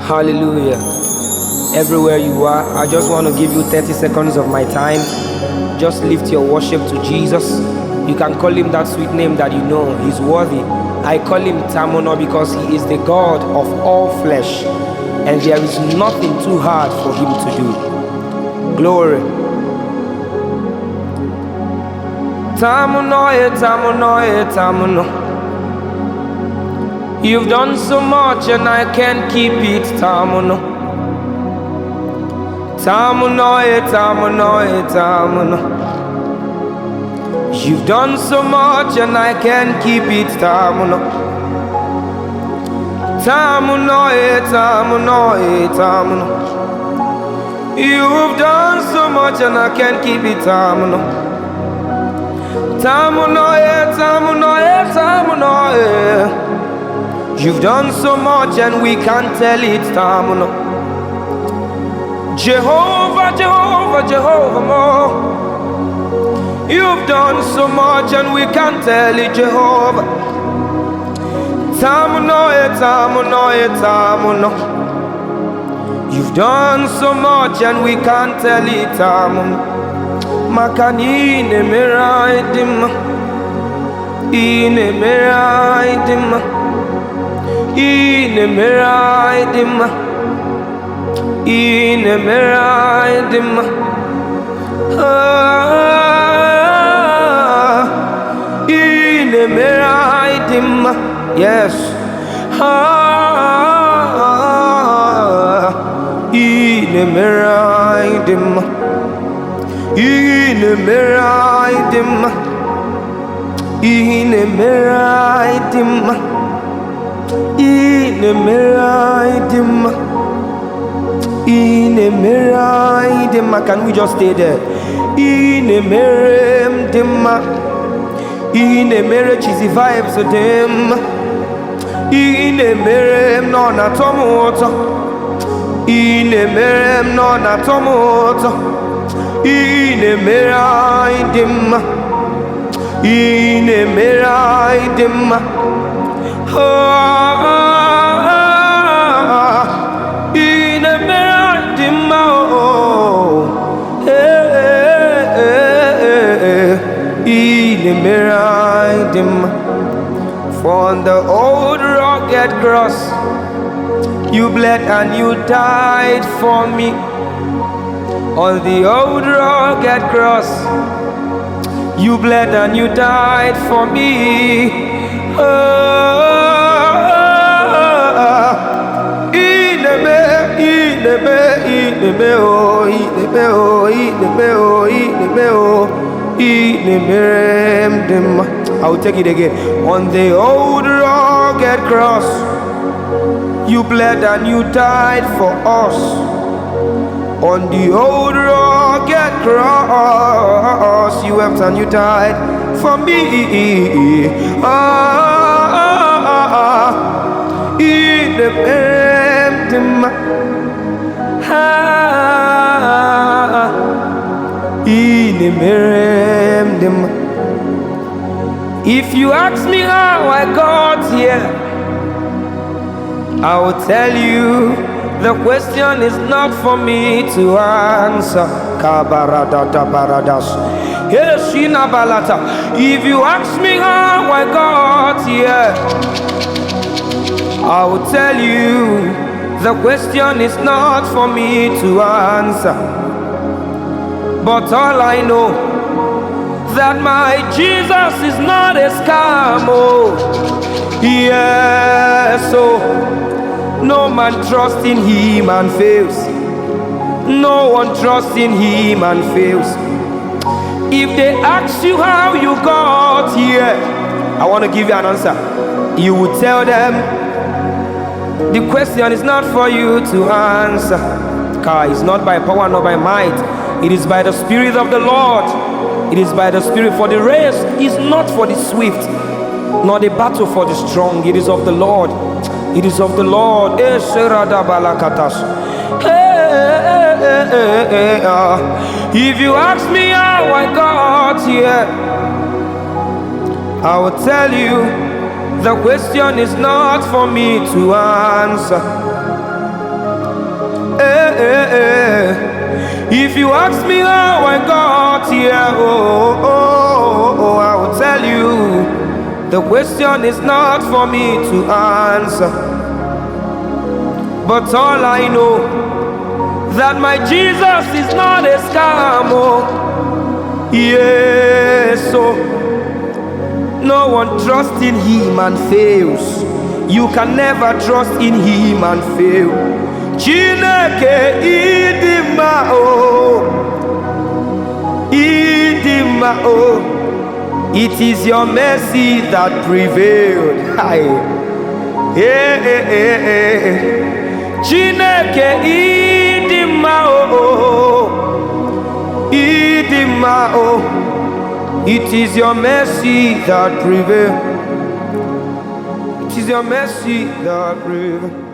Hallelujah. Everywhere you are, I just want to give you 30 seconds of my time. Just lift your worship to Jesus. You can call him that sweet name that you know. He's worthy. I call him Tamuno because he is the God of all flesh, and there is nothing too hard for him to do. Glory. Tamuno, Tamuno, Tamuno. You've done so much and I can't keep it, Tamuno. Tamuno, Tamuno, Tamuno. You've done so much and I can't keep it, Tamuno. Tamuno, Tamuno, Tamuno. You've done so much and I can't keep it, Tamuno. Tamuno, Tamuno, Tamuno. You've done so much and we can't tell it, Tamuno. Jehovah, Jehovah, Jehovah, more. You've done so much and we can't tell it, Jehovah. Tamuno, Tamuno, Tamuno. You've done so much and we can't tell it, Tamuno. Makani ne meraidim, ine meraidim, ine meraidim, ine meraidim. Ine meraidim, yes. Ine meraidim. Ine meraidim, ine meraidim, ine meraidim, ine meraidim. Can we just stay there? Ine meraidim, ine mere cheesy vibes of them. Ine merem no na tomoto, ine merem no na tomoto. Ine meraidim, ine meraidim, ine meraidim, ine meraidim. For on the old rugged cross you bled and you died for me. On the old rugged cross, you bled and you died for me. I will take it again. On the old rugged cross, you bled and you died for us. On the old rugged cross, you wept and you died for me. In the if you ask me how I got here, I will tell you. The question is not for me to answer. If you ask me how I got here, I will tell you. The question is not for me to answer. But all I know, that my Jesus is not a scam. Oh, yes, oh. No man trusts in him and fails. No one trusts in him and fails. If they ask you how you got here, I want to give you an answer. You would tell them, the question is not for you to answer. It's not by power nor by might. It is by the Spirit of the Lord. It is by the Spirit. For the race is not for the swift, nor the battle for the strong. It is of the Lord. It is of the Lord. If you ask me how I got here, I will tell you. The question is not for me to answer. If you ask me how I got here, I will tell you. The question is not for me to answer, but all I know, that my Jesus is not a scam. Oh, yes, so no one trusts in him and fails. You can never trust in him and fail. Chineke idima oh, idima oh. It is your mercy that prevailed. Chineke idima oh, idima oh. It is your mercy that prevailed. It is your mercy that prevailed.